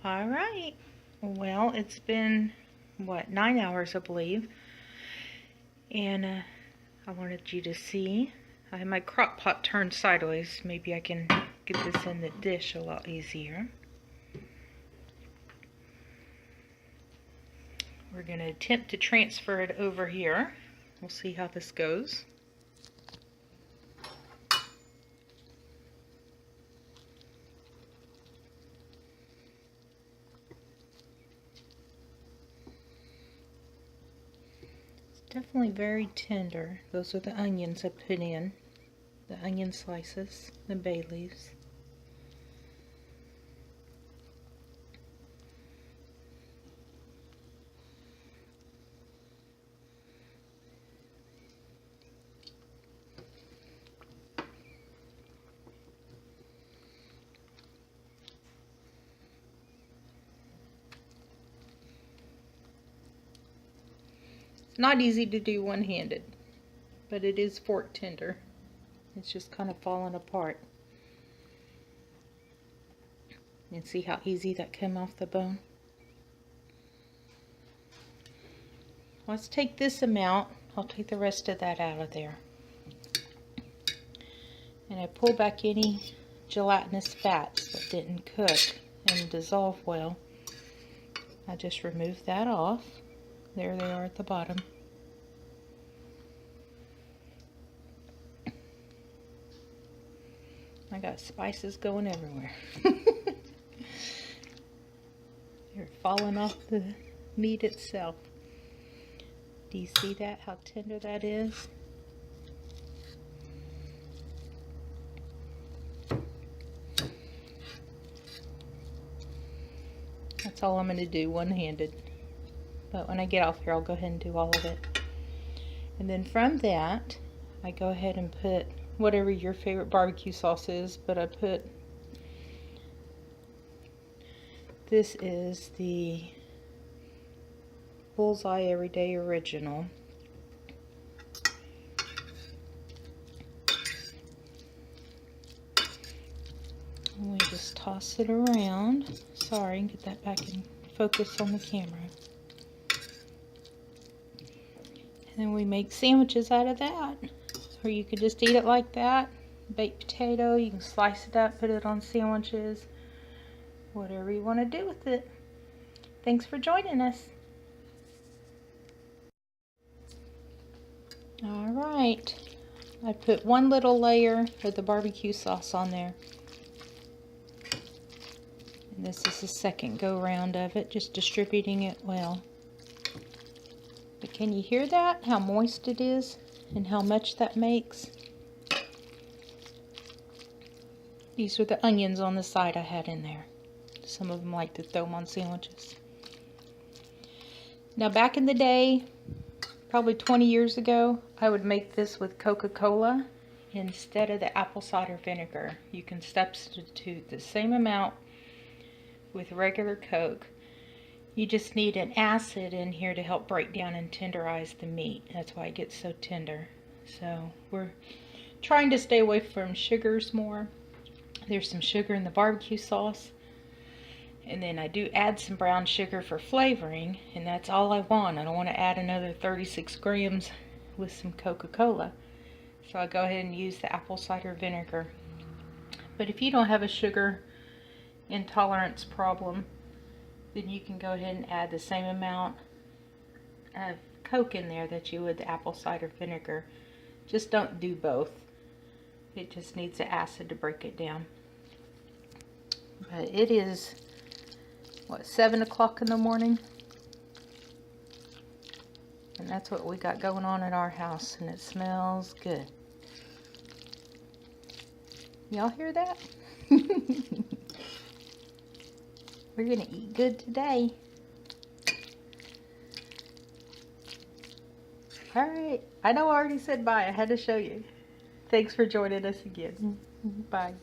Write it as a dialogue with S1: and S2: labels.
S1: All right. Well, it's been, what, 9 hours, I believe. And I wanted you to see. I have my crock pot turned sideways. Maybe I can get this in the dish a lot easier. We're going to attempt to transfer it over here. We'll see how this goes. Definitely very tender. Those are the onions I put in. The onion slices, the bay leaves. It's not easy to do one-handed, but it is fork tender. It's just kind of falling apart. And see how easy that came off the bone? Let's take this amount. I'll take the rest of that out of there. And I pull back any gelatinous fats that didn't cook and dissolve well. I just remove that off. There they are at the bottom. I got spices going everywhere. They're falling off the meat itself. Do you see that? How tender that is? That's all I'm going to do one-handed. But when I get off here, I'll go ahead and do all of it. And then from that, I go ahead and put whatever your favorite barbecue sauce is, but I put, this is the Bullseye Everyday Original. And we just toss it around. Sorry, get that back in focus on the camera. And then we make sandwiches out of that. Or you could just eat it like that. Baked potato, you can slice it up, put it on sandwiches. Whatever you want to do with it. Thanks for joining us. Alright. I put one little layer of the barbecue sauce on there. And this is the second go round of it, just distributing it well. But can you hear that? How moist it is and how much that makes? These are the onions on the side I had in there. Some of them like to throw them on sandwiches. Now back in the day, probably 20 years ago, I would make this with Coca-Cola instead of the apple cider vinegar. You can substitute the same amount with regular Coke. You just need an acid in here to help break down and tenderize the meat. That's why it gets so tender. So we're trying to stay away from sugars more. There's some sugar in the barbecue sauce. And then I do add some brown sugar for flavoring, and that's all I want. I don't want to add another 36 grams with some Coca-Cola. So I go ahead and use the apple cider vinegar. But if you don't have a sugar intolerance problem, then you can go ahead and add the same amount of Coke in there that you would the apple cider vinegar. Just don't do both. It just needs the acid to break it down. But it is, what, 7 o'clock in the morning? And that's what we got going on in our house, and it smells good. Y'all hear that? We're gonna eat good today. Alright, I know I already said bye. I had to show you. Thanks for joining us again. Bye.